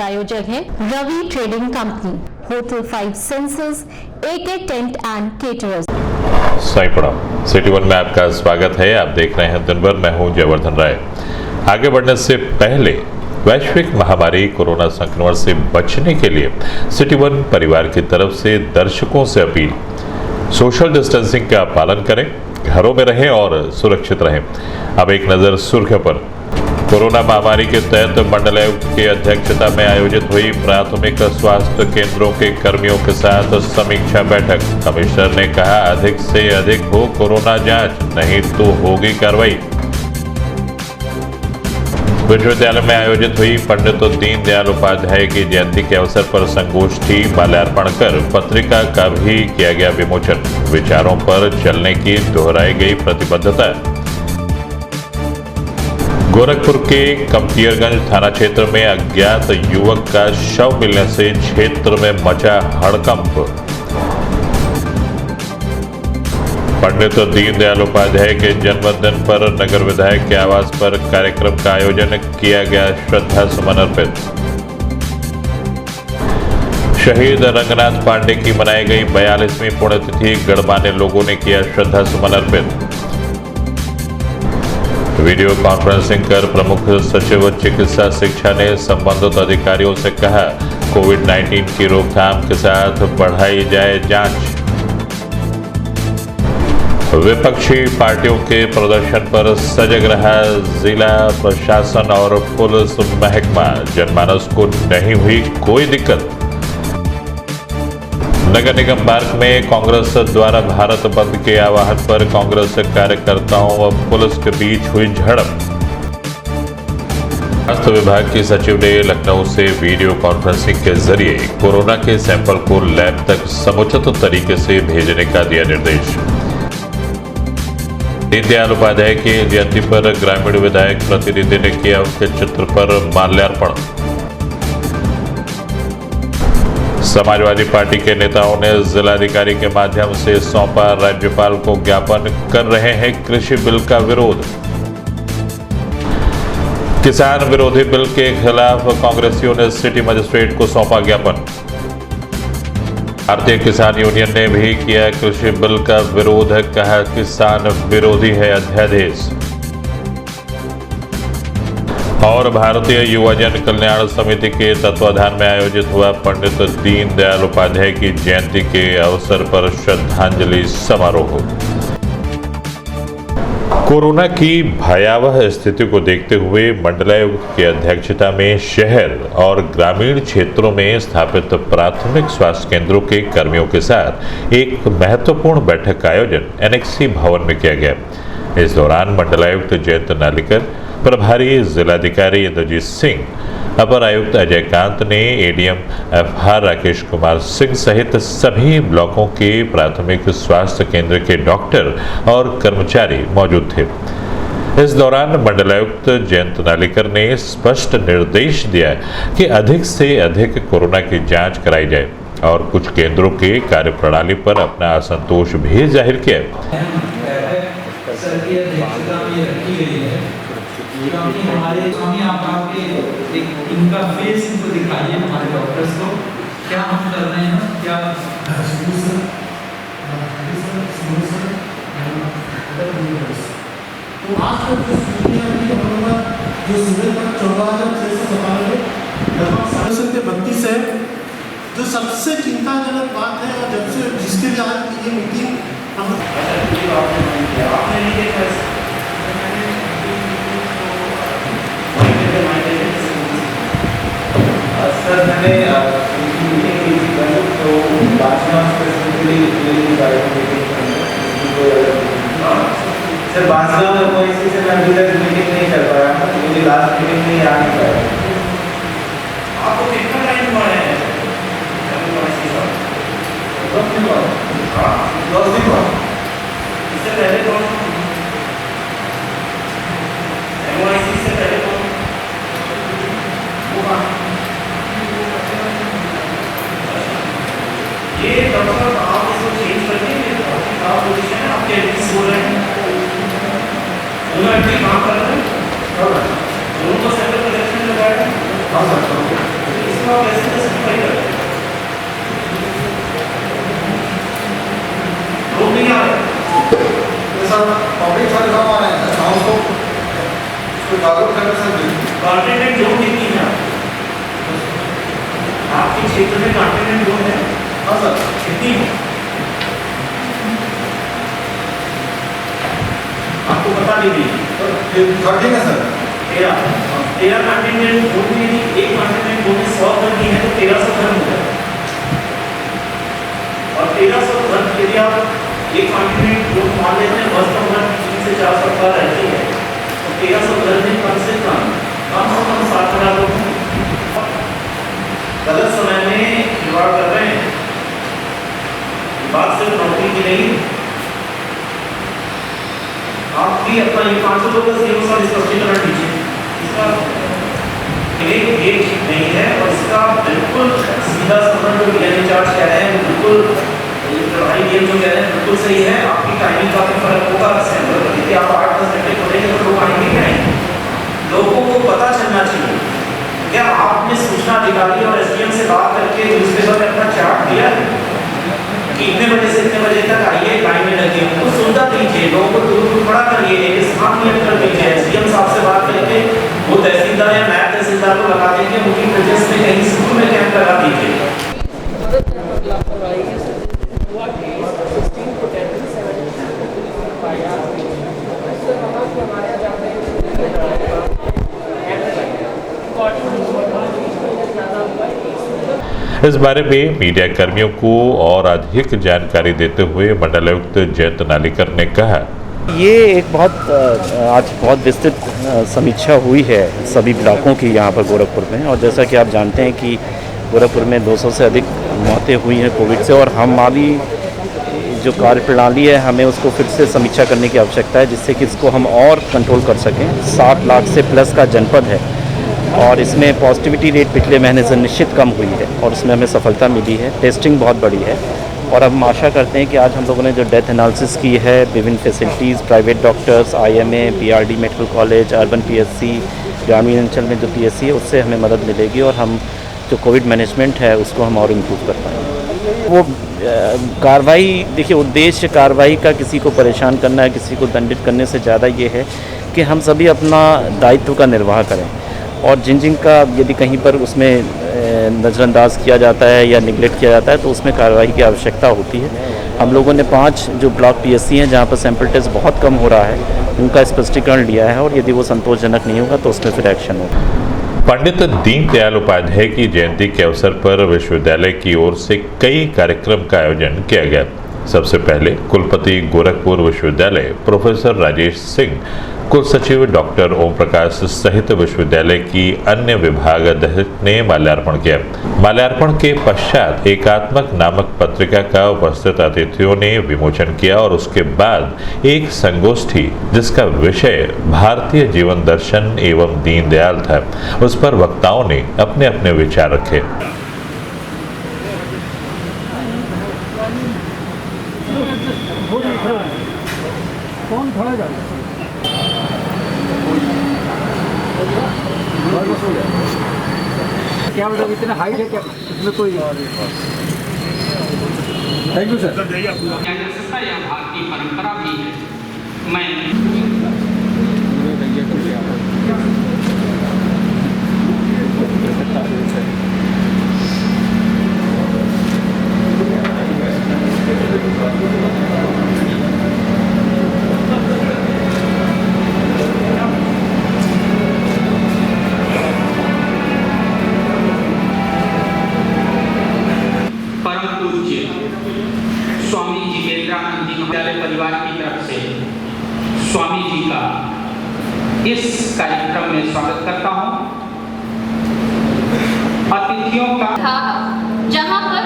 प्रायोजक है Ravi trading company, hotel 5 senses, AK tent and caterers. Sai प्रणाम। सिटी वन में आपका स्वागत है। आप देख रहे हैं दिन भर। मैं हूं जयवर्धन राय। आगे बढ़ने से पहले वैश्विक महामारी कोरोना संक्रमण से बचने के लिए सिटी वन परिवार की तरफ से दर्शकों से अपील, सोशल डिस्टेंसिंग का पालन करें, घरों में रहें और सुरक्षित रहें। अब एक नजर सुर्खियों पर। कोरोना महामारी के तहत मंडलायुक्त की अध्यक्षता में आयोजित हुई प्राथमिक स्वास्थ्य केंद्रों के कर्मियों के साथ समीक्षा बैठक। कमिश्नर ने कहा, अधिक से अधिक हो कोरोना जांच, नहीं तो होगी कार्रवाई। विश्वविद्यालय में आयोजित हुई पंडित दीनदयाल उपाध्याय की जयंती के अवसर पर संगोष्ठी, माल्यार्पण कर पत्रिका का भी किया गया विमोचन। विचारों पर चलने की दोहराई गई प्रतिबद्धता। गोरखपुर के कमतियरगंज थाना क्षेत्र में अज्ञात युवक का शव मिलने से क्षेत्र में मचा हड़कंप। पंडित दीनदयाल उपाध्याय के जन्मदिन पर नगर विधायक के आवास पर कार्यक्रम का आयोजन किया गया, श्रद्धा सुमन अर्पित। शहीद रंगनाथ पांडे की मनाई गई 42वीं पुण्यतिथि, गणमान्य लोगों ने किया श्रद्धा सुमन अर्पित। वीडियो कॉन्फ्रेंसिंग कर प्रमुख सचिव चिकित्सा शिक्षा ने संबंधित अधिकारियों से कहा, कोविड-19 की रोकथाम के साथ बढ़ाई जाए जांच। विपक्षी पार्टियों के प्रदर्शन पर सजग रहा जिला प्रशासन और पुलिस महकमा, जनमानस को नहीं हुई कोई दिक्कत। नगर निगम पार्क में कांग्रेस द्वारा भारत बंद के आह्वान पर कांग्रेस कार्यकर्ताओं व पुलिस के बीच हुई झड़प। स्वास्थ्य विभाग की सचिव ने लखनऊ से वीडियो कॉन्फ्रेंसिंग के जरिए कोरोना के सैंपल को लैब तक समुचित तरीके से भेजने का दिया निर्देश। दीनदयाल उपाध्याय की जयंती पर ग्रामीण विधायक प्रतिनिधि ने किया उनके चित्र पर माल्यार्पण। समाजवादी पार्टी के नेताओं ने जिलाधिकारी के माध्यम से सौंपा राज्यपाल को ज्ञापन, कर रहे हैं कृषि बिल का विरोध। किसान विरोधी बिल के खिलाफ कांग्रेसियों ने सिटी मजिस्ट्रेट को सौंपा ज्ञापन। भारतीय किसान यूनियन ने भी किया कृषि बिल का विरोध, कहा किसान विरोधी है अध्यादेश। और भारतीय युवजन कल्याण समिति के तत्वाधान में आयोजित हुआ पंडित दीनदयाल उपाध्याय की जयंती के अवसर पर श्रद्धांजलि समारोह। कोरोना की भयावह स्थिति को देखते हुए मंडलायुक्त की अध्यक्षता में शहर और ग्रामीण क्षेत्रों में स्थापित प्राथमिक स्वास्थ्य केंद्रों के कर्मियों के साथ एक महत्वपूर्ण बैठक का आयोजन एनेक्सी भवन में किया गया। इस दौरान मंडलायुक्त जयंत नालिकर, प्रभारी जिलाधिकारी इंद्रजीत सिंह, अपर आयुक्त अजय कांत ने एडीएम FR राकेश कुमार सिंह सहित सभी ब्लॉकों के प्राथमिक स्वास्थ्य केंद्र के डॉक्टर और कर्मचारी मौजूद थे। इस दौरान मंडलायुक्त जयंत नालिकर ने स्पष्ट निर्देश दिया कि अधिक से अधिक कोरोना की जांच कराई जाए और कुछ केंद्रों के कार्यप्रणाली पर अपना असंतोष भी जाहिर किया। क्योंकि हमारे स्वामी आप आपके एक इनका फेस इनको दिखाइए हमारे डॉक्टर्स को, क्या हम कर रहे हैं, क्या तो आज तक जो स्थितियाँ जो सुबह तक 14,697 लगभग 32 है। जो सबसे चिंताजनक बात है और जब से जिसके लिए आज ये मीटिंग सर मैंने तो सर बासना में कोई इसी से मैं अभी तक मीटिंग नहीं कर पाया था, क्योंकि लास्ट मीटिंग में आ नहीं पाया। आपको कितना टाइम हुआ है? 10 दिन बाद। हाँ 10 दिन बाद। इससे पहले कौन MOIC से पहले कौन वो ये डॉक्टर आप इसको चेंज करके आप पोजीशन है आपके एडमिट बोल रहे हैं दोनों एडमिट काम कर रहे हैं दोनों को सेंटर प्रोजेक्शन लगाया है। हाँ सर को आप कैसे जस्टिफाई करते हैं? लोग नहीं आ रहे पब्लिक फंड कम आ रहे हैं सर, उसको जागरूक करने से कंटेनमेंट जोन कितनी है आपके क्षेत्र में? कंटेनमेंट जोन है? हाँ सर, कितनी है आपको बता दीजिए। 13 है सर। 13 कंटेनमेंट जोन में यदि एक कंटेनमेंट जोन में 100 घर की है तो 1300 घर हो जाए, और 1300 घर यदि आप एक कंटेनमेंट जोन मान लेते हैं 3 से 4 सप्ताह रहती है तो 1300 घर में कम से कम 7,000 लोग गलत समय में खिलवाड़ कर रहे हैं। बात सिर्फ नौकरी की नहीं, आप भी अपना ये 500 लोगों का सीएम साहब स्पष्टीकरण दीजिए। इसका एक नहीं है और इसका बिल्कुल सीधा संबंध जो डीएम इंचार्ज कह रहे हैं वो बिल्कुल भाई डीएम जो कह रहे हैं बिल्कुल सही है। आपकी टाइमिंग का भी फर्क होगा। यदि आप 8-10 घंटे खोलेंगे तो लोग आएंगे क्या नहीं? लोगों को पता चलना चाहिए। क्या आपने सूचना अधिकारी और एसडीएम से बात करके न्यूज़पेपर में अपना चार्ट दिया है कि इतने बजे से इतने बजे तक आइए, लाइन में लगे? उनको सुविधा दीजिए, लोगों को दूर खड़ा करिए, एक स्थान नियत कर दीजिए। एसडीएम साहब से बात करके वो तहसीलदार या नायब तहसीलदार को लगा देंगे, उनकी प्रेजेंस में कहीं स्कूल में कैंप लगा दीजिए। इस बारे में मीडिया कर्मियों को और अधिक जानकारी देते हुए मंडलायुक्त जयंत नालीकर ने कहा, ये एक आज बहुत विस्तृत समीक्षा हुई है सभी ब्लॉकों की यहाँ पर गोरखपुर में। और जैसा कि आप जानते हैं कि गोरखपुर में 200 से अधिक मौतें हुई हैं कोविड से, और हमारी जो कार्यप्रणाली है हमें उसको फिर से समीक्षा करने की आवश्यकता है, जिससे कि इसको हम और कंट्रोल कर सकें। 60 लाख से प्लस का जनपद है और इसमें पॉजिटिविटी रेट पिछले महीने से निश्चित कम हुई है और उसमें हमें सफलता मिली है। टेस्टिंग बहुत बड़ी है और अब हम आशा करते हैं कि आज हम लोगों ने जो डेथ एनालिसिस की है, विभिन्न facilities, private doctors, IMA, PRD medical college, urban PSC, ग्रामीण अंचल में जो PSC है, उससे हमें मदद मिलेगी और हम जो कोविड मैनेजमेंट है उसको हम और इम्प्रूव कर पाएंगे। वो कार्रवाई, देखिए उद्देश्य कार्रवाई का किसी को परेशान करना है, किसी को दंडित करने से ज़्यादा ये है कि हम सभी अपना दायित्व का निर्वाह करें, और जिन का यदि कहीं पर उसमें नज़रअंदाज किया जाता है या निगलेक्ट किया जाता है तो उसमें कार्रवाई की आवश्यकता होती है। हम लोगों ने 5 जो ब्लॉक PSC हैं जहाँ पर सैंपल टेस्ट बहुत कम हो रहा है, उनका स्पष्टीकरण लिया है और यदि वो संतोषजनक नहीं होगा तो उसमें फिर एक्शन होगा। पंडित दीनदयाल उपाध्याय की जयंती के अवसर पर विश्वविद्यालय की ओर से कई कार्यक्रम का आयोजन किया गया। सबसे पहले कुलपति गोरखपुर विश्वविद्यालय प्रोफेसर राजेश सिंह, कुल सचिव डॉक्टर ओम प्रकाश सहित विश्वविद्यालय की अन्य विभागाध्यक्ष ने माल्यार्पण किया। माल्यार्पण के पश्चात एकात्मक नामक पत्रिका का उपस्थित अतिथियों ने विमोचन किया और उसके बाद एक संगोष्ठी जिसका विषय भारतीय जीवन दर्शन एवं दीनदयाल था, उस पर वक्ताओं ने अपने अपने विचार रखे। क्या मतलब इतना हाइट है क्या इसमें कोई? Thank you sir. यह भारतीय परंपरा भी है। मैं स्वामी जितेंद्रानंद जी महाविद्यालय परिवार की तरफ से स्वामी जी का इस कार्यक्रम में स्वागत करता हूं। अतिथियों का जहां पर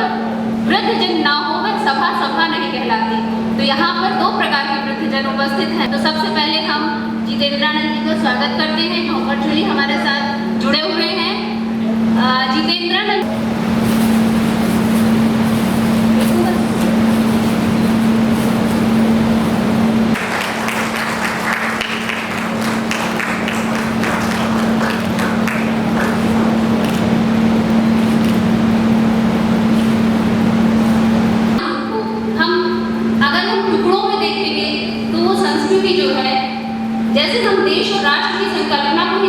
वृद्धजन ना हो वह सभा नहीं कहलाती, तो यहाँ पर 2 प्रकार के वृद्धजन उपस्थित हैं। तो सबसे पहले हम जितेंद्रानंद जी को स्वागत करते हैं जो वर्चुअली हमारे साथ जुड़े हुए हैं। जितेंद्रानंद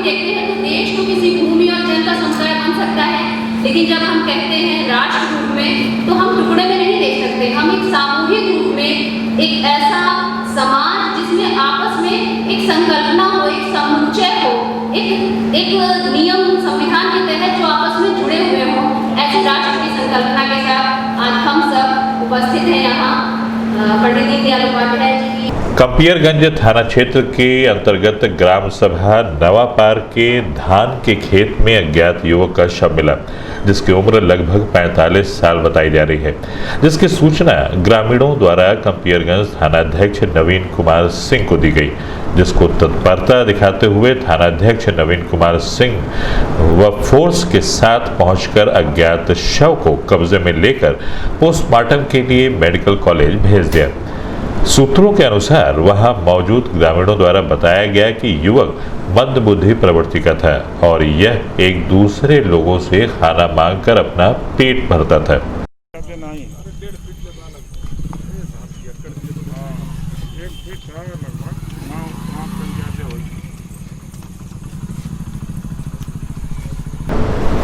देखते हैं तो देश तो किसी भूमि और जल का समुदाय बन सकता है, लेकिन जब हम कहते हैं राष्ट्र रूप में तो हम टुकड़े में नहीं देख सकते। हम एक सामूहिक रूप में एक ऐसा समाज जिसमें आपस में एक संकल्पना हो, एक समुच्चय हो, एक नियम संविधान के तहत जो आपस में जुड़े हुए हों, ऐसे राष्ट्र की संकल्पना के साथ आज हम सब उपस्थित हैं यहाँ पंडित दीनदयाल उपाध्याय जी की। कंपियरगंज थाना क्षेत्र के अंतर्गत ग्राम सभा नवापार के धान के खेत में अज्ञात युवक का शव मिला, जिसकी उम्र लगभग 45 साल बताई जा रही है, जिसकी सूचना ग्रामीणों द्वारा कंपियरगंज थानाध्यक्ष नवीन कुमार सिंह को दी गई, जिसको तत्परता दिखाते हुए थानाध्यक्ष नवीन कुमार सिंह व फोर्स के साथ पहुंचकर अज्ञात शव को कब्जे में लेकर पोस्टमार्टम के लिए मेडिकल कॉलेज भेज दिया। सूत्रों के अनुसार वहां मौजूद ग्रामीणों द्वारा बताया गया कि युवक मंदबुद्धि प्रवृत्ति का था और यह एक दूसरे लोगों से खाना मांगकर अपना पेट भरता था।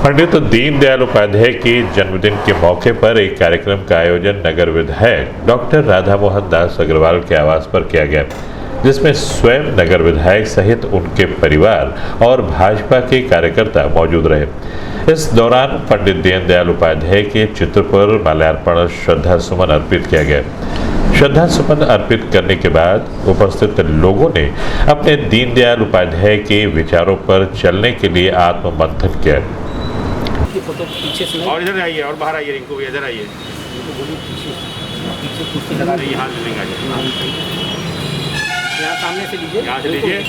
पंडित दीनदयाल उपाध्याय के जन्मदिन के मौके पर एक कार्यक्रम का आयोजन नगर विधायक डॉक्टर राधा मोहन दास अग्रवाल के आवास पर किया गया, जिसमें स्वयं नगर विधायक सहित उनके परिवार और भाजपा के कार्यकर्ता मौजूद रहे। इस दौरान पंडित दीनदयाल उपाध्याय के चित्र पर माल्यार्पण श्रद्धा सुमन अर्पित किया गया। श्रद्धा सुमन अर्पित करने के बाद उपस्थित लोगों ने अपने दीनदयाल उपाध्याय के विचारों पर चलने के लिए आत्ममंथन किया। फोटो पीछे से और इधर आइए और बाहर आइए, रिंकू इधर आइए, पीछे कुर्सी लगा दीजिए, यहाँ से लेंगे, यहाँ सामने से लीजिए, यहाँ से लीजिए।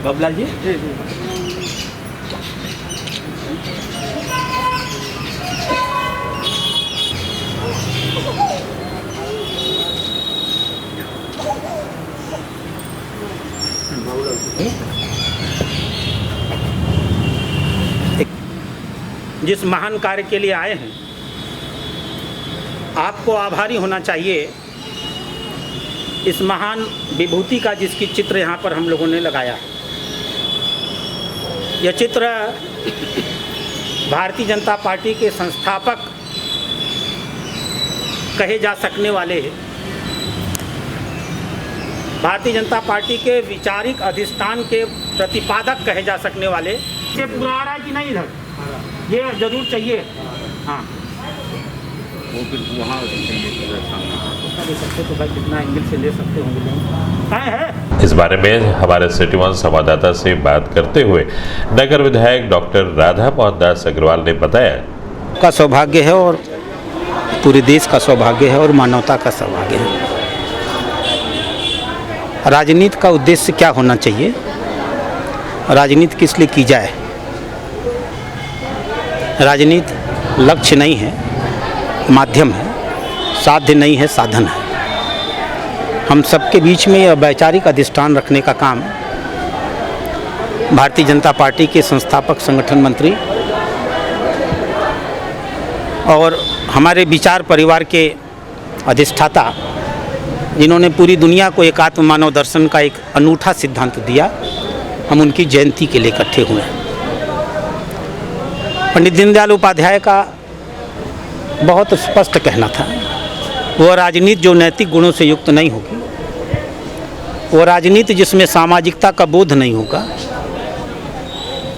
बाबूलाल जी जिस महान कार्य के लिए आए हैं, आपको आभारी होना चाहिए इस महान विभूति का, जिसकी चित्र यहाँ पर हम लोगों ने लगाया है। यह चित्र भारतीय जनता पार्टी के संस्थापक कहे जा सकने वाले हैं, भारतीय जनता पार्टी के वैचारिक अधिष्ठान के प्रतिपादक कहे जा सकने वाले। ये पूरा आ रहा है कि नहीं इधर? ये जरूर चाहिए। हाँ, वो फिर वहाँ ले सकते तो भाई कितना एंगल से ले सकते होंगे है। इस बारे में हमारे सिटी वन संवाददाता से बात करते हुए नगर विधायक डॉक्टर राधा मोहन दास अग्रवाल ने बताया, का सौभाग्य है और पूरे देश का सौभाग्य है और मानवता का सौभाग्य है। राजनीति का उद्देश्य क्या होना चाहिए, राजनीति किस लिए की जाए? राजनीति लक्ष्य नहीं है, माध्यम है, साध्य नहीं है, साधन है। हम सबके बीच में यह वैचारिक अधिष्ठान रखने का काम भारतीय जनता पार्टी के संस्थापक संगठन मंत्री और हमारे विचार परिवार के अधिष्ठाता, जिन्होंने पूरी दुनिया को एकात्म मानव दर्शन का एक अनूठा सिद्धांत दिया, हम उनकी जयंती के लिए इकट्ठे हुए हैं। पंडित दीनदयाल उपाध्याय का बहुत स्पष्ट कहना था, वो राजनीति जो नैतिक गुणों से युक्त नहीं होगी, वो राजनीति जिसमें सामाजिकता का बोध नहीं होगा,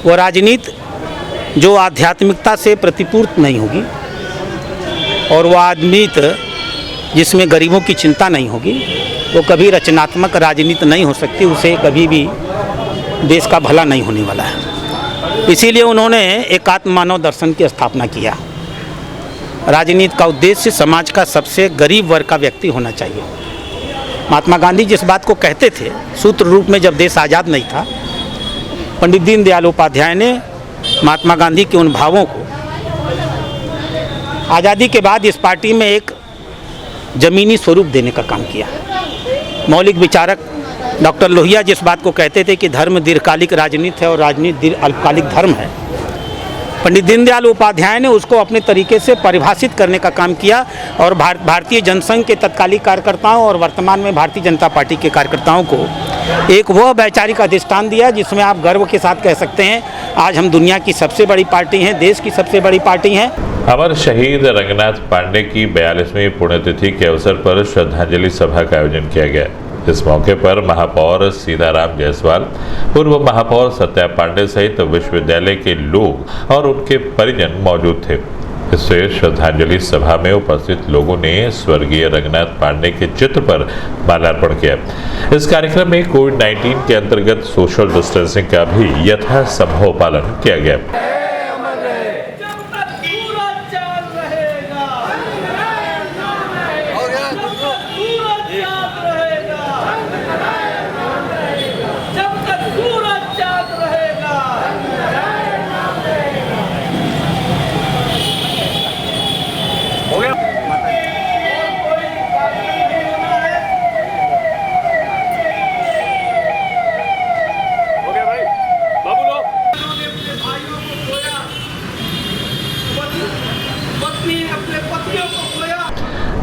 वो राजनीति जो आध्यात्मिकता से प्रतिपूर्त नहीं होगी, और वो राजनीति जिसमें गरीबों की चिंता नहीं होगी, वो कभी रचनात्मक राजनीति नहीं हो सकती, उसे कभी भी देश का भला नहीं होने वाला है। इसीलिए उन्होंने एकात्म मानव दर्शन की स्थापना किया। राजनीति का उद्देश्य समाज का सबसे गरीब वर्ग का व्यक्ति होना चाहिए। महात्मा गांधी जिस बात को कहते थे सूत्र रूप में, जब देश आज़ाद नहीं था, पंडित दीनदयाल उपाध्याय ने महात्मा गांधी के उन भावों को आज़ादी के बाद इस पार्टी में एक जमीनी स्वरूप देने का काम किया। मौलिक विचारक डॉक्टर लोहिया जिस बात को कहते थे कि धर्म दीर्घकालिक राजनीति है और राजनीति अल्पकालिक धर्म है, पंडित दीनदयाल उपाध्याय ने उसको अपने तरीके से परिभाषित करने का काम किया और भारतीय जनसंघ के तत्कालीन कार्यकर्ताओं और वर्तमान में भारतीय जनता पार्टी के कार्यकर्ताओं को एक वह वैचारिक अधिष्ठान दिया जिसमें आप गर्व के साथ कह सकते हैं आज हम दुनिया की सबसे बड़ी पार्टी हैं, देश की सबसे बड़ी पार्टी हैं। अमर शहीद रंगनाथ पांडे की 42वीं पुण्यतिथि के अवसर पर श्रद्धांजलि सभा का आयोजन किया गया। इस मौके पर महापौर सीताराम जायसवाल, पूर्व महापौर सत्या पांडे सहित विश्वविद्यालय के लोग और उनके परिजन मौजूद थे। इससे श्रद्धांजलि सभा में उपस्थित लोगों ने स्वर्गीय रंगनाथ पांडे के चित्र पर माल्यार्पण किया। इस कार्यक्रम में कोविड-19 के अंतर्गत सोशल डिस्टेंसिंग का भी यथासंभव पालन किया गया।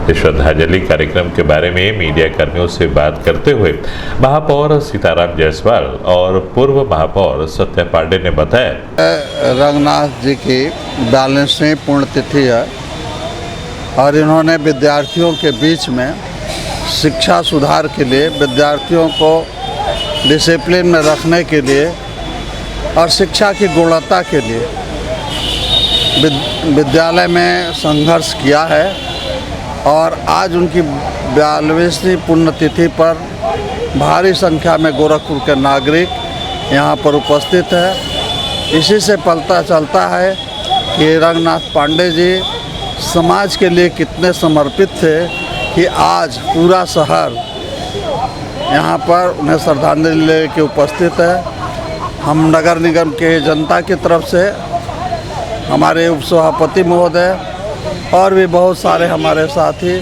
इस श्रद्धांजलि कार्यक्रम के बारे में मीडिया कर्मियों से बात करते हुए महापौर सीताराम जायसवाल और पूर्व महापौर सत्या पांडे ने बताया, रंगनाथ जी की 42वीं पुण्यतिथि है और इन्होंने विद्यार्थियों के बीच में शिक्षा सुधार के लिए, विद्यार्थियों को डिसिप्लिन में रखने के लिए और शिक्षा की गुणवत्ता के लिए विद्यालय में संघर्ष किया है और आज उनकी 42वीं पुण्यतिथि पर भारी संख्या में गोरखपुर के नागरिक यहाँ पर उपस्थित है। इसी से पता चलता है कि रंगनाथ पांडे जी समाज के लिए कितने समर्पित थे कि आज पूरा शहर यहाँ पर उन्हें श्रद्धांजलि लेके उपस्थित है। हम नगर निगम के जनता की तरफ से हमारे उप सभापति महोदय और भी बहुत सारे हमारे साथी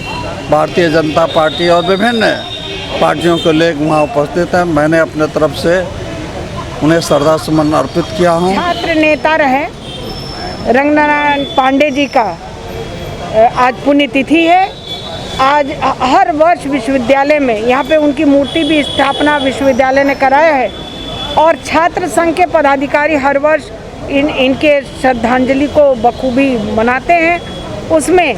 भारतीय जनता पार्टी और विभिन्न पार्टियों को लेकर वहाँ उपस्थित हैं। मैंने अपने तरफ से उन्हें श्रद्धा सुमन अर्पित किया हूँ। छात्र नेता रहे रंगनाथ पांडे जी का आज पुण्यतिथि है। आज हर वर्ष विश्वविद्यालय में यहाँ पे उनकी मूर्ति भी स्थापना विश्वविद्यालय ने कराया है और छात्र संघ के पदाधिकारी हर वर्ष इनके श्रद्धांजलि को बखूबी मनाते हैं। उसमें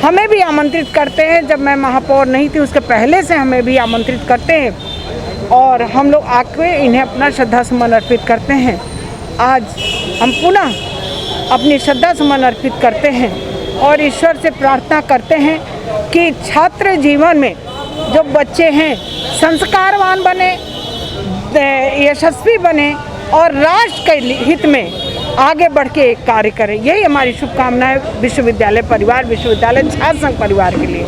हमें भी आमंत्रित करते हैं। जब मैं महापौर नहीं थी उसके पहले से हमें भी आमंत्रित करते हैं और हम लोग आके इन्हें अपना श्रद्धा सुमन अर्पित करते हैं। आज हम पुनः अपनी श्रद्धा सुमन अर्पित करते हैं और ईश्वर से प्रार्थना करते हैं कि छात्र जीवन में जो बच्चे हैं संस्कारवान बने, यशस्वी बने और राष्ट्र के हित में आगे बढ़ के कार्य करें। यही हमारी शुभकामनाएं विश्वविद्यालय परिवार, विश्वविद्यालय छात्र संघ परिवार के लिए।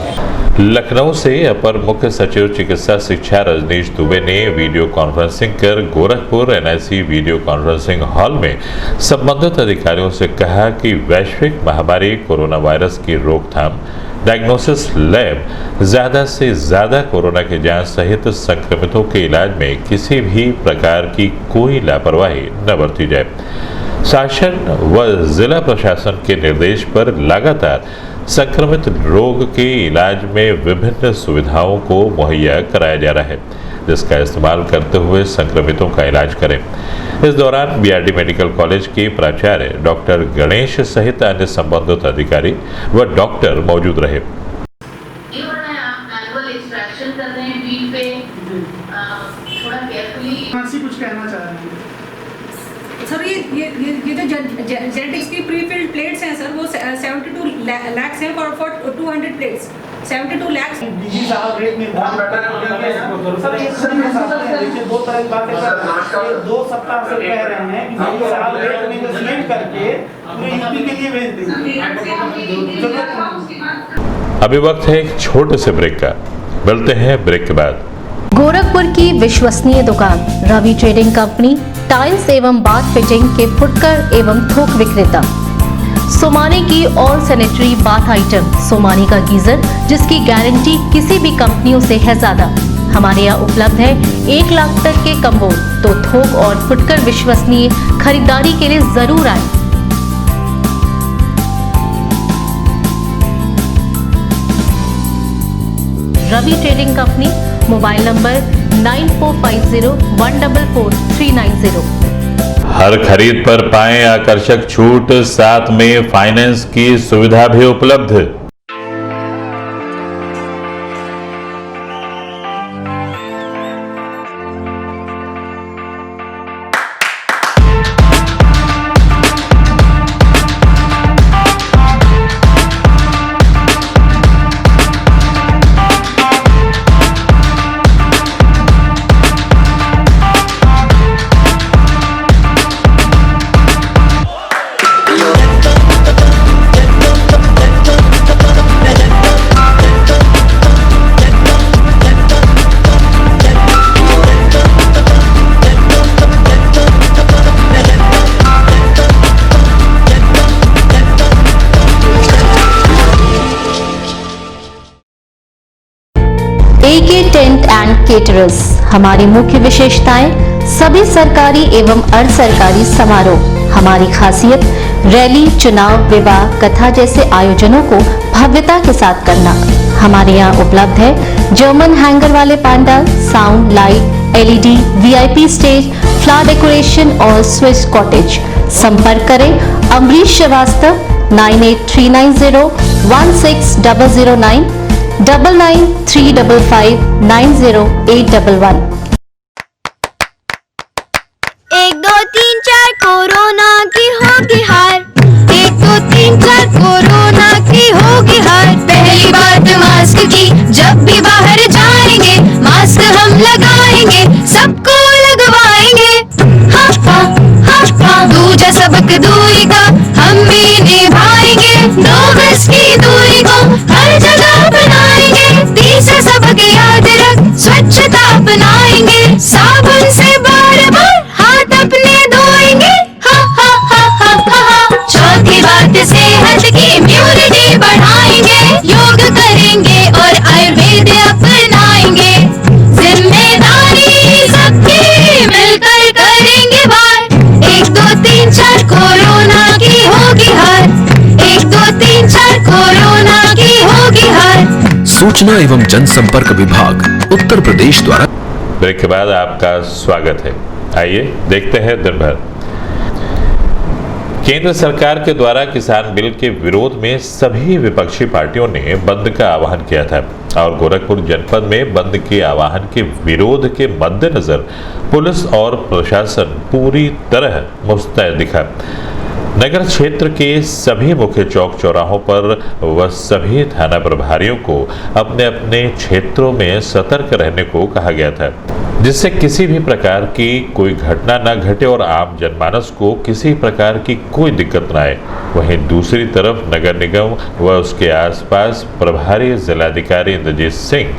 लखनऊ से अपर मुख्य सचिव चिकित्सा शिक्षा रजनीश दुबे ने वीडियो कॉन्फ्रेंसिंग कर Gorakhpur NIC video conferencing hall में संबंधित अधिकारियों से कहा कि वैश्विक महामारी कोरोना वायरस की रोकथाम, डायग्नोसिस लैब, ज़्यादा से ज़्यादा कोरोना की जांच सहित संक्रमितों के इलाज में किसी भी प्रकार की कोई लापरवाही न बरती जाए। शासन व जिला प्रशासन के निर्देश पर लगातार संक्रमित रोग के इलाज में विभिन्न सुविधाओं को मुहैया कराया जा रहा है, जिसका इस्तेमाल करते हुए संक्रमितों का इलाज करें। इस दौरान BRD मेडिकल कॉलेज के प्राचार्य डॉक्टर गणेश सहित अन्य संबंधित अधिकारी व डॉक्टर मौजूद रहे। कुछ कहना चाह रहे हैं सर? ये जो जेनेटिक्स की प्री फिल्ड प्लेट्स हैं सर, वो 72 लाख हैं फॉर 200 प्लेट्स। 72 लाख डीजी साहब रेट निर्धारण सर देखिए दो तरह की बातें सर। 2 सप्ताह से कह रहे हैं कि डीजी साहब रेट नेगोशिएट करके पूरे यूपी के लिए भेज देंगे। अभी वक्त है एक छोटे से ब्रेक का, मिलते हैं ब्रेक के बाद। गोरखपुर की विश्वसनीय दुकान रवि ट्रेडिंग कंपनी, टाइल्स एवं बाथ फिटिंग के फुटकर एवं थोक विक्रेता। सोमानी की all sanitary bath item, Somani का गीजर जिसकी गारंटी किसी भी कंपनियों से है ज्यादा। हमारे यहाँ उपलब्ध है 1 लाख तक के कम्बो। तो थोक और फुटकर विश्वसनीय खरीदारी के लिए जरूर आए। Ravi trading company, mobile number 9450144390। हर खरीद पर पाएं आकर्षक छूट, साथ में फाइनेंस की सुविधा भी उपलब्ध। AK tent and caterers. हमारी मुख्य विशेषताएं सभी सरकारी एवं अर्ध सरकारी समारोह। हमारी खासियत रैली, चुनाव, विवाह, कथा जैसे आयोजनों को भव्यता के साथ करना। हमारे यहाँ उपलब्ध है जर्मन हैंगर वाले pandal, sound, light, LED, VIP stage, flower decoration और स्विस कॉटेज। संपर्क करें अमरीश श्रीवास्तव 9839016009 9935590811। 1 2 3 4 कोरोना की होगी हार। 1 2 3 4 कोरोना की होगी हार। पहली बात मास्क की, जब भी बाहर जाएंगे मास्क हम लगाएंगे, सबको लगवाएंगे। हाँ हाँ हाँ हाँ। दूजा सबक दूरी का हम भी निभाएंगे। 2 गज की दूरी को हर जगह अपनाएंगे। तीसरा सबक याद रख, स्वच्छता अपनाएंगे। साबुन से बार बार हाथ अपने धोएंगे। हाँ हाँ हाँ हाँ हाँ। चौथी बात सेहत की इम्यूनिटी बढ़ाएंगे। योग करेंगे और आयुर्वेद अपनाएंगे। जिम्मेदारी सबकी मिलकर करेंगे बार। 1 2 3 4 कोरोना की होगी हार। 1 2 3 4 कोरोना की होगी हार। सूचना एवं जनसंपर्क विभाग उत्तर प्रदेश द्वारा। ब्रेक के बाद आपका स्वागत है। आइए देखते हैं दिन भर। केंद्र सरकार के द्वारा किसान बिल के विरोध में सभी विपक्षी पार्टियों ने बंद का आह्वान किया था और गोरखपुर जनपद में बंद के आह्वान के विरोध के मद्देनजर पुलिस और प्रशासन पूरी तरह मुस्तैद दिखा। नगर क्षेत्र के सभी मुख्य चौक चौराहों पर व सभी थाना प्रभारियों को अपने अपने क्षेत्रों में सतर्क रहने को कहा गया था, जिससे किसी भी प्रकार की कोई घटना न घटे और आम जनमानस को किसी प्रकार की कोई दिक्कत न आए। वहीं दूसरी तरफ नगर निगम व उसके आसपास प्रभारी जिलाधिकारी Indrajit Singh,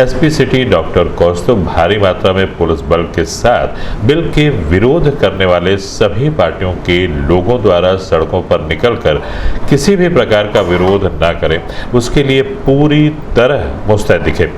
SP city doctor Kaustubh भारी मात्रा में पुलिस बल के साथ बिल के विरोध करने वाले सभी पार्टियों के लोगों द्वारा सड़कों पर निकलकर किसी भी प्रकार का विरोध न करें, उसके लिए पूरी तरह मुस्तैद दिखे।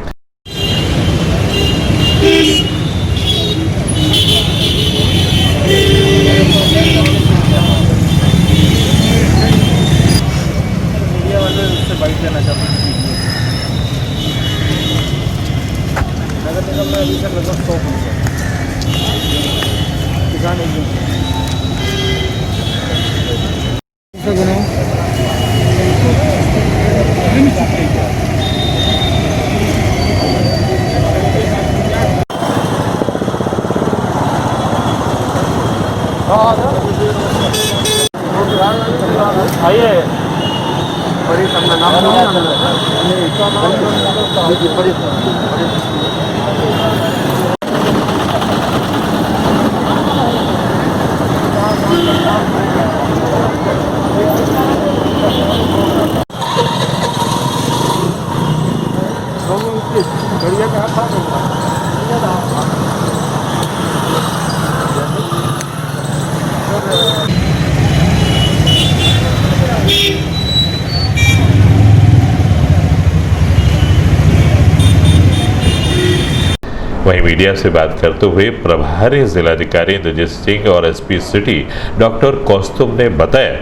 वहीं मीडिया से बात करते हुए प्रभारी जिलाधिकारी इंद्रजीत सिंह और एसपी सिटी डॉक्टर कौस्तुभ ने बताया,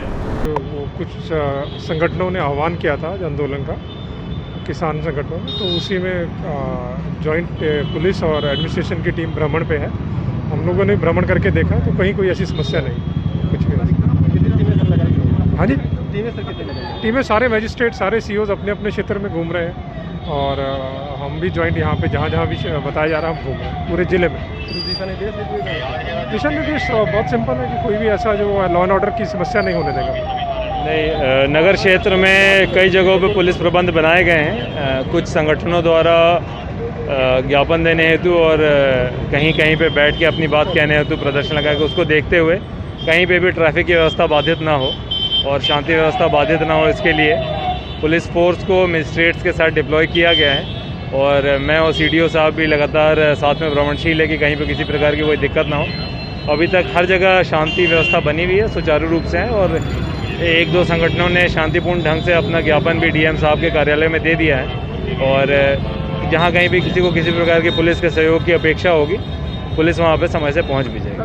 कुछ संगठनों ने आह्वान किया था आंदोलन का, किसान संगठनों में, तो उसी में जॉइंट पुलिस और एडमिनिस्ट्रेशन की टीम भ्रमण पे है। हम लोगों ने भ्रमण करके देखा तो कहीं कोई ऐसी समस्या नहीं, कुछ भी नहीं। हाँ जी, टीमें सारे मजिस्ट्रेट, सारे सीओज अपने अपने क्षेत्र में घूम रहे हैं और हम भी जॉइंट यहाँ पे जहाँ जहाँ भी बताया जा रहा है हम घूम रहे हैं पूरे ज़िले में। दिशा निर्देश बहुत सिंपल है कि कोई भी ऐसा जो लॉ एंड ऑर्डर की समस्या नहीं होने देगा। नहीं, नगर क्षेत्र में कई जगहों पे पुलिस प्रबंध बनाए गए हैं। कुछ संगठनों द्वारा ज्ञापन देने हेतु और कहीं कहीं पे बैठ के अपनी बात कहने हेतु प्रदर्शन लगा के, उसको देखते हुए कहीं पे भी ट्रैफिक की व्यवस्था बाधित ना हो और शांति व्यवस्था बाधित ना हो, इसके लिए पुलिस फोर्स को मजिस्ट्रेट्स के साथ डिप्लॉय किया गया है। और मैं और सीडीओ साहब भी लगातार साथ में भ्रमणशील है कि कहीं पे किसी प्रकार की कोई दिक्कत ना हो। अभी तक हर जगह शांति व्यवस्था बनी हुई है, सुचारू रूप से है और एक दो संगठनों ने शांतिपूर्ण ढंग से अपना ज्ञापन भी डीएम साहब के कार्यालय में दे दिया है। और जहाँ कहीं भी किसी को किसी प्रकार की पुलिस के सहयोग की अपेक्षा होगी, पुलिस वहाँ पे समय से पहुँच भी जाएगी।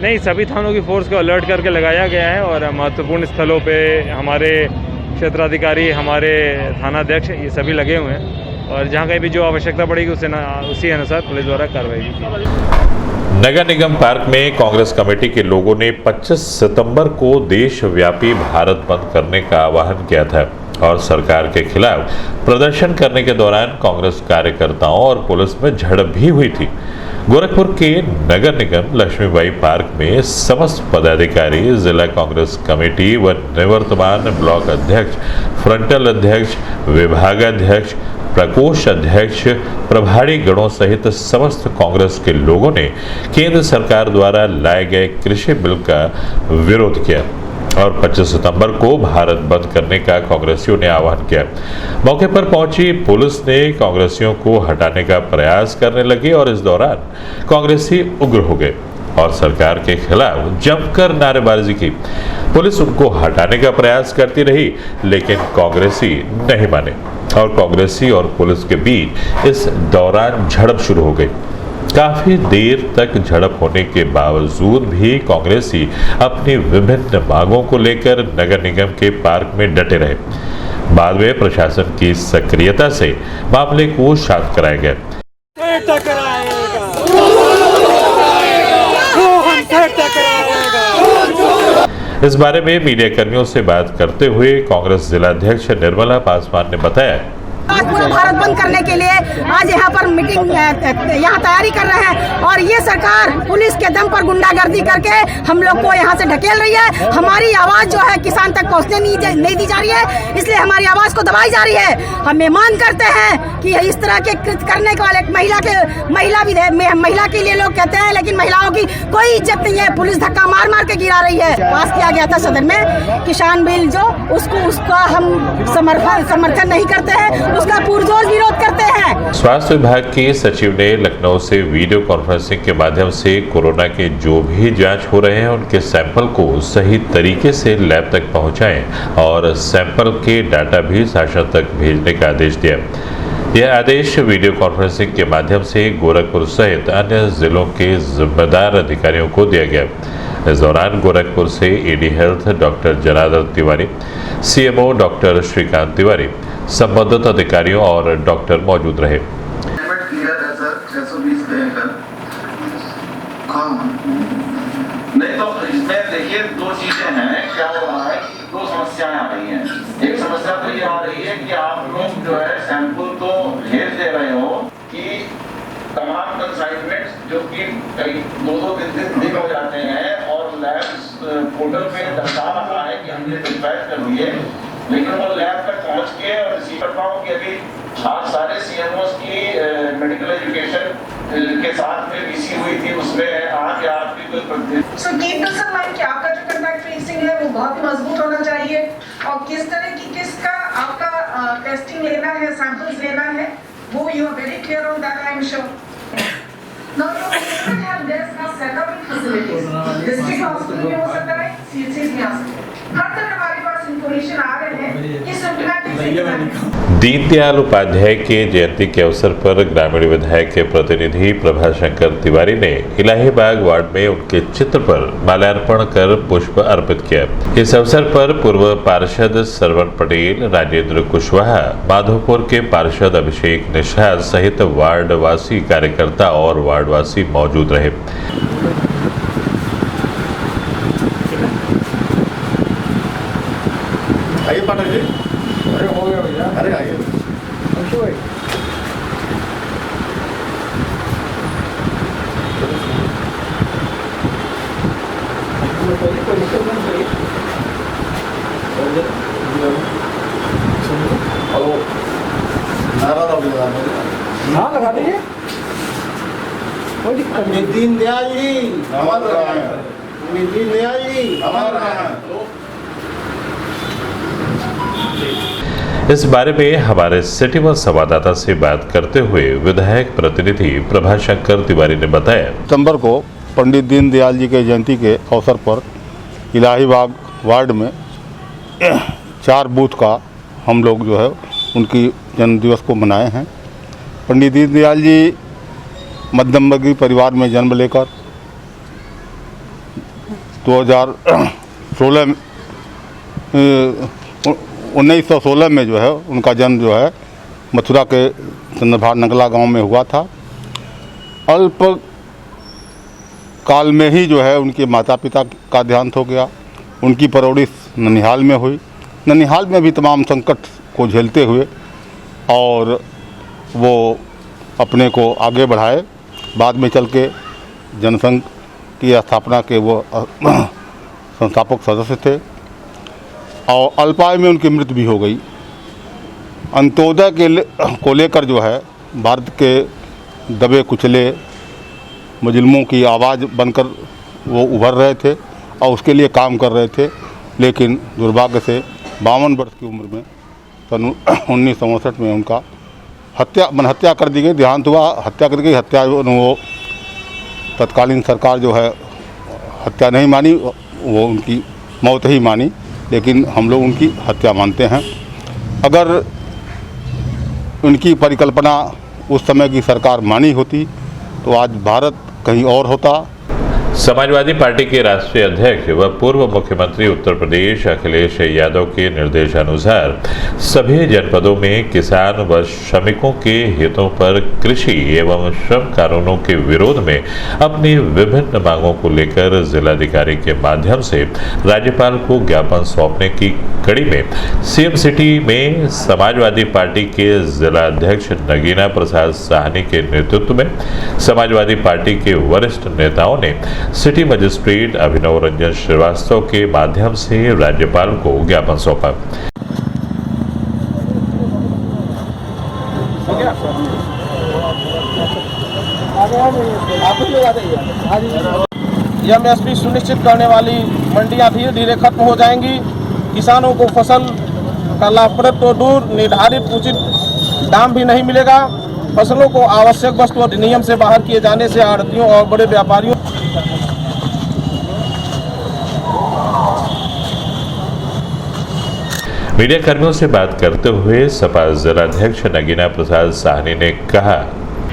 नहीं, सभी थानों की फोर्स को अलर्ट करके लगाया गया है और महत्वपूर्ण स्थलों पे हमारे क्षेत्राधिकारी, हमारे थानाध्यक्ष, ये सभी लगे हुए हैं और जहाँ कहीं भी जो आवश्यकता पड़ेगी उसी अनुसार पुलिस द्वारा कार्रवाई की जाएगी। नगर निगम पार्क में कांग्रेस कमेटी के लोगों ने 25 सितंबर को देशव्यापी भारत बंद करने का आह्वान किया था और सरकार के खिलाफ प्रदर्शन करने के दौरान कांग्रेस कार्यकर्ताओं और पुलिस में झड़प भी हुई थी। गोरखपुर के नगर निगम लक्ष्मीबाई पार्क में समस्त पदाधिकारी, जिला कांग्रेस कमेटी व निवर्तमान ब्लॉक अध्यक्ष, फ्रंटल अध्यक्ष, विभागाध्यक्ष, प्रकोष्ठ अध्यक्ष, प्रभारी गणों सहित समस्त कांग्रेस के लोगों ने केंद्र सरकार द्वारा लाए गए कृषि बिल का विरोध किया और 25 सितंबर को भारत बंद करने का कांग्रेसियों ने आह्वान किया। मौके पर पहुंची पुलिस ने कांग्रेसियों को हटाने का प्रयास करने लगी और इस दौरान कांग्रेसी उग्र हो गए और सरकार के खिलाफ जमकर नारेबाजी की। पुलिस उनको हटाने का प्रयास करती रही लेकिन कांग्रेसी नहीं माने और कांग्रेसी और पुलिस के बीच इस दौरान झड़प शुरू हो गई। काफी देर तक झड़प होने के बावजूद भी कांग्रेसी अपनी विभिन्न मांगों को लेकर नगर निगम के पार्क में डटे रहे। बाद में प्रशासन की सक्रियता से मामले को शांत कराया गया। इस बारे में मीडिया कर्मियों से बात करते हुए कांग्रेस जिलाध्यक्ष निर्मला पासवान ने बताया, आज पूरा भारत बंद करने के लिए आज यहाँ पर मीटिंग यहाँ तैयारी कर रहे हैं और ये सरकार पुलिस के दम पर गुंडागर्दी करके हम लोग को यहाँ से ढकेल रही है। हमारी आवाज़ जो है किसान तक पहुँचने नहीं दी जा रही है, इसलिए हमारी आवाज़ को दबाई जा रही है। हम ये मांग करते हैं कि इस तरह के कृत्य करने के वाले महिला के लिए लोग कहते हैं लेकिन महिलाओं की कोई इज्जत नहीं है। पुलिस धक्का मार मार के गिरा रही है। पास किया गया था सदन में किसान बिल जो उसका हम समर्थन नहीं करते हैं, उसका पुरजोर विरोध करते हैं। स्वास्थ्य विभाग के सचिव ने लखनऊ से वीडियो कॉन्फ्रेंसिंग के माध्यम से कोरोना के जो भी जांच हो रहे हैं उनके सैंपल को सही तरीके से लैब तक पहुंचाएं और सैंपल के डाटा भी शासन तक भेजने का आदेश दिया। यह आदेश वीडियो कॉन्फ्रेंसिंग के माध्यम से गोरखपुर सहित अन्य जिलों के जिम्मेदार अधिकारियों को दिया गया। इस दौरान गोरखपुर से AD health doctor Janardan Tiwari, CMO doctor Shrikant Tiwari, संबंधित अधिकारियों और डॉक्टर मौजूद रहे। नहीं तो इसमें देखिए दो चीजें हैं, क्या हो रहा है, दो समस्याएं आ रही हैं। एक समस्या तो ये आ रही है कि आप लोग जो है सैंपल तो भेज दे रहे हो कि तमाम कंसाइनमेंट जो कि कई दो दिन हो जाते हैं और लैब पोर्टल पे दर्शा रहा है कि हमने प्रिपेयर कर दिए, लेकिन वो लैब तक पहुंच के और रिसीव कर पाऊँ कि अभी आज सारे सीएमओस की मेडिकल एजुकेशन के साथ में बीसी हुई थी, उसमें आज आपकी कोई कि आपका जो कॉन्टैक्ट ट्रेसिंग है वो बहुत ही मजबूत होना चाहिए और किस तरह की किसका आपका टेस्टिंग लेना है, सैंपल्स लेना है, वो you are very clear on that, I am sure. Now you also have this now set up in facilities. District hospital में हो सकता है, CHCs में आ सकता है। हर तरह हमारे पास इंफॉर्मेशन आ रहे हैं कि सिम्टोमेटिक दीनदयाल उपाध्याय के जयंती के अवसर पर ग्रामीण विधायक के प्रतिनिधि प्रभाशंकर तिवारी ने इलाहीबाग वार्ड में उनके चित्र पर माल्यार्पण कर पुष्प अर्पित किया। इस अवसर पर पूर्व पार्षद सरवण पटेल, राजेंद्र कुशवाहा, माधोपुर के पार्षद अभिषेक निषाद सहित वार्डवासी कार्यकर्ता और वार्डवासी मौजूद रहे। आइए पाठक जी, अरे हो गया भैया, अरे आइए। हाँ लगा दीजिए, कोई दिक्कत नहीं। दीनदयाल जी अमर रहें, दीनदयाल जी अमर रहें। इस बारे में हमारे सिटी वन संवाददाता से बात करते हुए विधायक प्रतिनिधि प्रभाशंकर तिवारी ने बताया, सितंबर को पंडित दीनदयाल जी के जयंती के अवसर पर इलाहीबाग वार्ड में 4 बूथ का हम लोग जो है उनकी जन्म दिवस को मनाए हैं। पंडित दीनदयाल जी मध्यम वर्गीय परिवार में जन्म लेकर 1916 में जो है उनका जन्म जो है मथुरा के चंद्रभान नगला गांव में हुआ था। अल्प काल में ही जो है उनके माता पिता का देहांत हो गया। उनकी परवरिश ननिहाल में हुई। ननिहाल में भी तमाम संकट को झेलते हुए और वो अपने को आगे बढ़ाए। बाद में चल के जनसंघ की स्थापना के वो संस्थापक सदस्य थे और अल्पायु में उनकी मृत्यु भी हो गई। अंत्योदय को लेकर जो है भारत के दबे कुचले मुजरिमों की आवाज़ बनकर वो उभर रहे थे और उसके लिए काम कर रहे थे। लेकिन दुर्भाग्य से 52 वर्ष की उम्र में सन 1964 में उनका हत्या कर दी गई। देहांत हुआ, हत्या कर गई। हत्या वो तत्कालीन सरकार जो है हत्या नहीं मानी, वो उनकी मौत ही मानी, लेकिन हम लोग उनकी हत्या मानते हैं। अगर उनकी परिकल्पना उस समय की सरकार मानी होती तो आज भारत कहीं और होता। समाजवादी पार्टी के राष्ट्रीय अध्यक्ष व पूर्व मुख्यमंत्री उत्तर प्रदेश अखिलेश यादव के निर्देशानुसार सभी जनपदों में किसान व श्रमिकों के हितों पर कृषि एवं श्रम कानूनों के विरोध में अपनी विभिन्न मांगों को लेकर जिलाधिकारी के माध्यम से राज्यपाल को ज्ञापन सौंपने की कड़ी में सीएम सिटी में समाजवादी पार्टी के जिलाध्यक्ष नगीना प्रसाद साहनी के नेतृत्व में समाजवादी पार्टी के वरिष्ठ नेताओं ने सिटी मजिस्ट्रेट अभिनव रंजन श्रीवास्तव के माध्यम से राज्यपाल को ज्ञापन सौंपा। एमएसपी सुनिश्चित करने वाली मंडियां धीरे धीरे खत्म हो जाएंगी। किसानों को फसल का लाभप्रद तो दूर, निर्धारित उचित दाम भी नहीं मिलेगा। फसलों को आवश्यक वस्तु अधिनियम से बाहर किए जाने से आढ़तियों और बड़े व्यापारियों मीडिया कर्मियों से बात करते हुए सपा जिलाध्यक्ष नगीना प्रसाद साहनी ने कहा,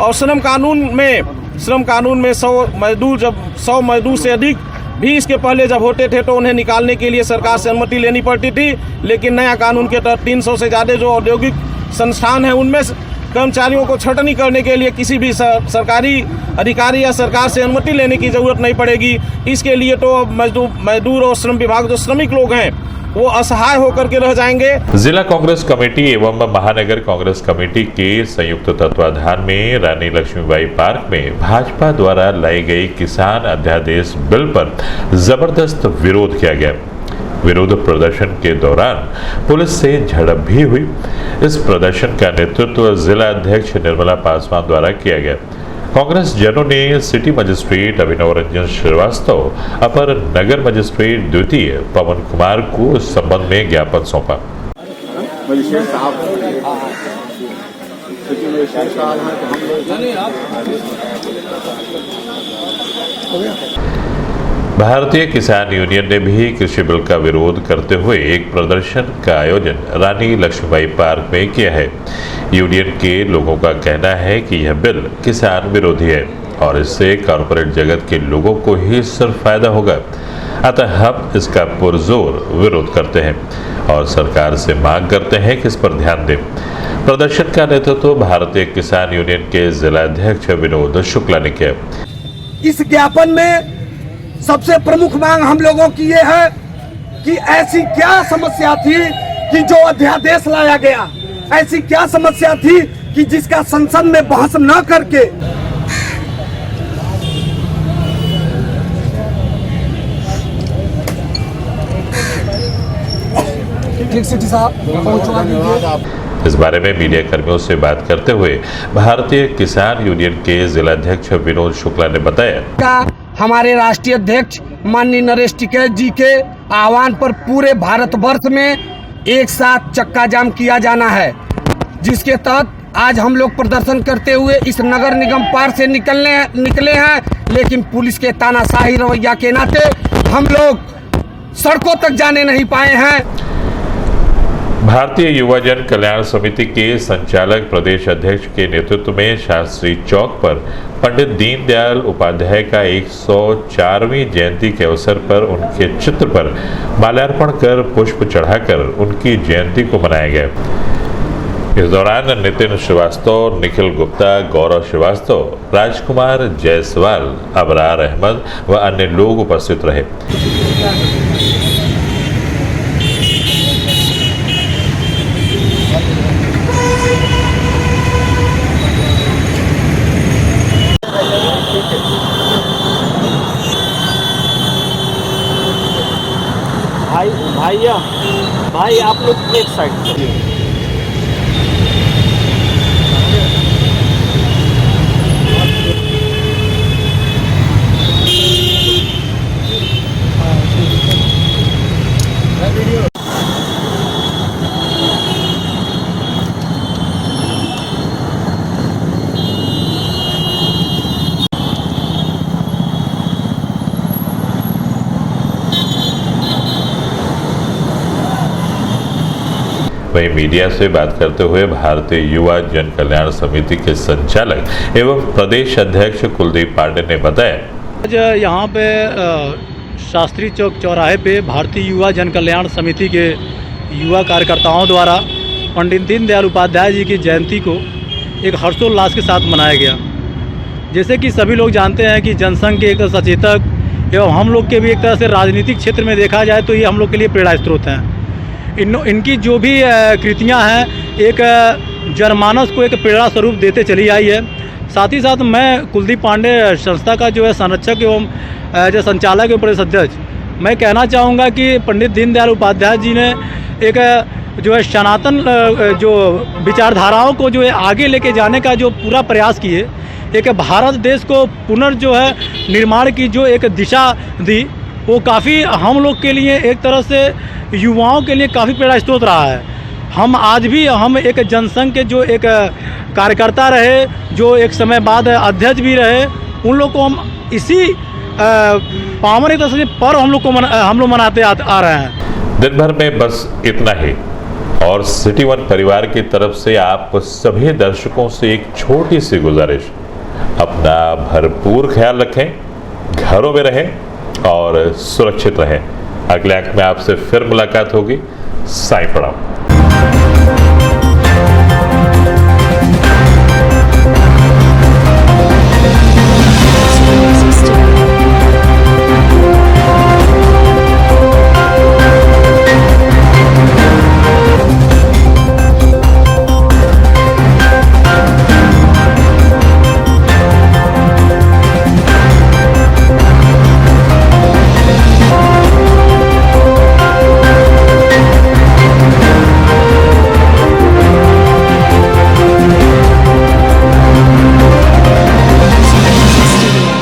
और श्रम कानून में 100 मजदूर से अधिक भी इसके पहले जब होते थे तो उन्हें निकालने के लिए सरकार से अनुमति लेनी पड़ती थी। लेकिन नया कानून के तहत 300 से ज़्यादा जो औद्योगिक संस्थान हैं उनमें कर्मचारियों को छटनी करने के लिए किसी भी सरकारी अधिकारी या सरकार से अनुमति लेने की ज़रूरत नहीं पड़ेगी। इसके लिए तो मजदूर और श्रम विभाग जो श्रमिक लोग हैं वो असहाय होकर के रह जाएंगे। जिला कांग्रेस कमेटी एवं महानगर कांग्रेस कमेटी के संयुक्त तत्वाधान में रानी लक्ष्मीबाई पार्क में भाजपा द्वारा लाई गई किसान अध्यादेश बिल पर जबरदस्त विरोध किया गया। विरोध प्रदर्शन के दौरान पुलिस से झड़प भी हुई। इस प्रदर्शन का नेतृत्व जिला अध्यक्ष निर्मला पासवान द्वारा किया गया। कांग्रेस जनों ने सिटी मजिस्ट्रेट अभिनव रंजन श्रीवास्तव, अपर नगर मजिस्ट्रेट द्वितीय पवन कुमार को इस संबंध में ज्ञापन सौंपा। भारतीय किसान यूनियन ने भी कृषि बिल का विरोध करते हुए एक प्रदर्शन का आयोजन रानी लक्ष्मीबाई पार्क में किया है। यूनियन के लोगों का कहना है कि यह बिल किसान विरोधी है और इससे कॉरपोरेट जगत के लोगों को ही सिर्फ फायदा होगा। अतः हम इसका पुरजोर विरोध करते हैं और सरकार से मांग करते हैं कि इस पर ध्यान दें। प्रदर्शन का नेतृत्व भारतीय किसान यूनियन के जिला अध्यक्ष विनोद शुक्ला ने किया। इस ज्ञापन में सबसे प्रमुख मांग हम लोगों की ये है कि ऐसी क्या समस्या थी कि जो अध्यादेश लाया गया, ऐसी क्या समस्या थी कि जिसका संसद में बहस न करके ठीक सिटी साहब पहुंचवा दीजिए। इस बारे में मीडिया कर्मियों से बात करते हुए भारतीय किसान यूनियन के जिला अध्यक्ष विनोद शुक्ला ने बताया, हमारे राष्ट्रीय अध्यक्ष माननीय नरेश टिकैत जी के आह्वान पर पूरे भारतवर्ष में एक साथ चक्का जाम किया जाना है, जिसके तहत आज हम लोग प्रदर्शन करते हुए इस नगर निगम पार से निकले हैं। लेकिन पुलिस के तानाशाही रवैया के नाते हम लोग सड़कों तक जाने नहीं पाए हैं। भारतीय युवा जन कल्याण समिति के संचालक प्रदेश अध्यक्ष के नेतृत्व में शास्त्री चौक पर पंडित दीनदयाल उपाध्याय का 104वीं जयंती के अवसर पर उनके चित्र पर माल्यार्पण कर पुष्प चढ़ाकर उनकी जयंती को मनाया गया। इस दौरान नितिन श्रीवास्तव, निखिल गुप्ता, गौरव श्रीवास्तव, राजकुमार जायसवाल, अबरार अहमद व अन्य लोग उपस्थित रहे। भाई आप लोग एक साइड करिए। वहीं मीडिया से बात करते हुए भारतीय युवा जन कल्याण समिति के संचालक एवं प्रदेश अध्यक्ष कुलदीप पांडे ने बताया, आज यहाँ पे शास्त्री चौक चौराहे पे भारतीय युवा जन कल्याण समिति के युवा कार्यकर्ताओं द्वारा पंडित दीनदयाल उपाध्याय जी की जयंती को एक हर्षोल्लास के साथ मनाया गया। जैसे कि सभी लोग जानते हैं कि जनसंघ के एक सचेतक एवं हम लोग के भी एक तरह से राजनीतिक क्षेत्र में देखा जाए तो ये हम लोग के लिए प्रेरणा स्रोत हैं। इनकी जो भी कृतियां हैं एक जनमानस को एक प्रेरणा स्वरूप देते चली आई है। साथ ही साथ मैं कुलदीप पांडे संस्था का जो है संरक्षक एवं जो संचालक एवं प्रदेश अध्यक्ष, मैं कहना चाहूँगा कि पंडित दीनदयाल उपाध्याय जी ने एक जो है सनातन जो विचारधाराओं को जो है आगे लेके जाने का जो पूरा प्रयास किए, एक भारत देश को पुनर् जो है निर्माण की जो एक दिशा दी, वो काफ़ी हम लोग के लिए एक तरह से युवाओं के लिए काफ़ी प्रेरणा स्रोत रहा है। हम आज भी हम एक जनसंघ के जो एक कार्यकर्ता रहे, जो एक समय बाद अध्यक्ष भी रहे, उन लोग को हम इसी पावन एक तरह से पर्व हम लोग मनाते आ रहे हैं। दिन भर में बस इतना ही। और सिटी वन परिवार की तरफ से आप सभी दर्शकों से एक छोटी सी गुजारिश, अपना भरपूर ख्याल रखें, घरों में रहें और सुरक्षित रहें। अगले अंक में आपसे फिर मुलाकात होगी। साईं प्रणाम।